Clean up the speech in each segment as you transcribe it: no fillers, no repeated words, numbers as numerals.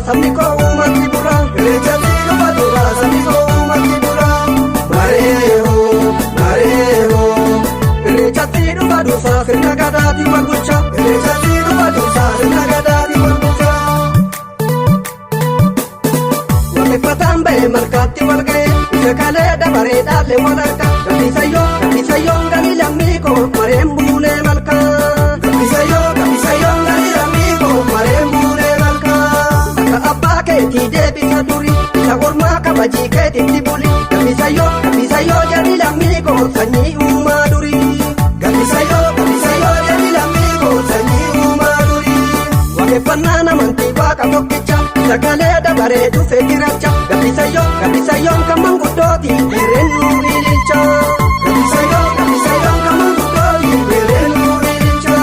sabni koo uumatti bula. Irreechatti dhufa dura sabni koo uumatti bula. Mareehoo mareehoo irreechatti dhufa dursa sirna gadaati wal bulcha. Irreechatti dhufa dursa sirna gadaati wal bulcha. Waaqeffataan ba'e malkaatti wal ga'e ija kalee dabaree dhaalle wal arga. Gabbisayyoo gani lammii koo mareen buulee malkaa. Gabbisayyoo gani lammii koo mareen buulee malkaa. Akka abbaa keetii deebisa duri isa ormaa kabajii keetitti buli. Gabbisayyoo jani lammii koo sanyii uumaa duri. Gabbisayyoo jani lammii koo sanyii uumaa duri. Waaqeffannaan amantii waaqa tokkicha sagalee dabaree dhufe giracha. Gabbisayyoon kan manguddooti hirreen nuu ililcha. Gabbisayyoon kan manguddooti hirreen nuu ililcha.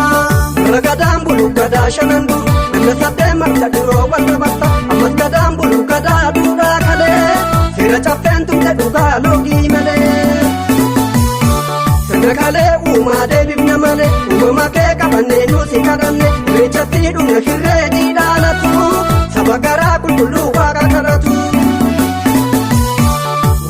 Irra gadaan bulu gadaa shanan duru ganna saddee marsa duroo wal dabarsa. Ammas gadaan bulu gadaa duudhaa kalee seera caffeen tumte dhugaa loogii malee. Sirna kalee uumaa deebifna malee uumama kee qabannee nuusi kadhanne. Irreechatti dhumna hirree diidhaalatu saba garaa qulqulluu waaqa kadhatu.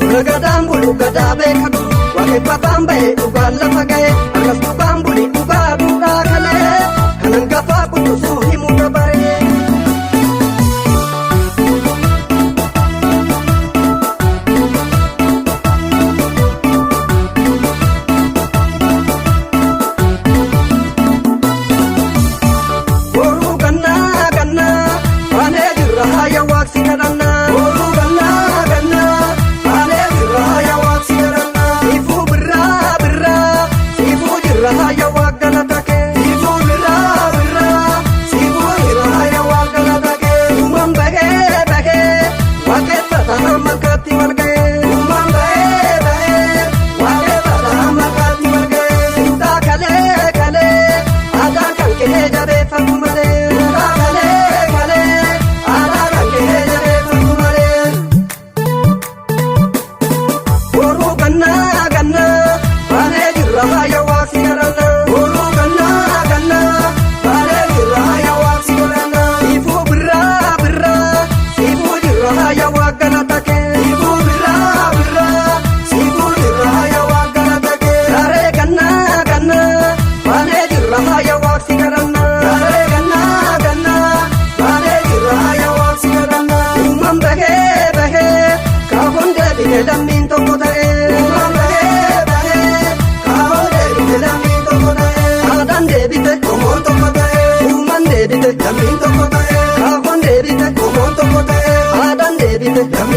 Irra gadaan bulu gadaa beekatu waaqeffataan ba'e dhugaan lafa ga'e. Arras dhugaan buli dhugaa duudhaa kalee kan hangafaa qulqusuu himuu dabaree. Boruu gannaa baanee jirra haaya waaqsi kadhannaa. Boruu gannaa baanee jirra haaya waaqsi kadhannaa. Siifuu birraa siifuu jirra haaya waaq galata kee. Siifuu birraa siifuu jirra haaya waaq galata kee. Uumaan bahee waaqeffataan malkaatti wal ga'ee. Uumaan bahee waaqeffataan malkaatti wal ga'ee. Duudhaa kalee aadaan kan kee jabeeffatu malee. Duudhaa kalee aadaan kan kee jabeeffatu malee. Boruu gannaa baanee jirra haaya waaqsi kadhannaa. Boruu gannaa baanee jirra haaya waaqsi kadhannaa. Siifuu birraa siifuu jirra haaya waaq galata kee. Siifuu birraa siifuu jirra haaya waaq galata kee. Saree gannaa baanee jirra haaya waaqsi kadhannaa. Saree gannaa baanee jirra haaya waaqsi kadhannaa. Uumaan bahee kaafoon deebite lammiin tokko ta'ee. Uumaan bahee kaafoon deebite lammiin tokko ta'ee. Aadaan deebite qomoon tokko ta'ee. Uumaan deebite lammiin tokko ta'ee. Kaafoon deebite qomoon tokko ta'ee. Aadaan deebite lammiin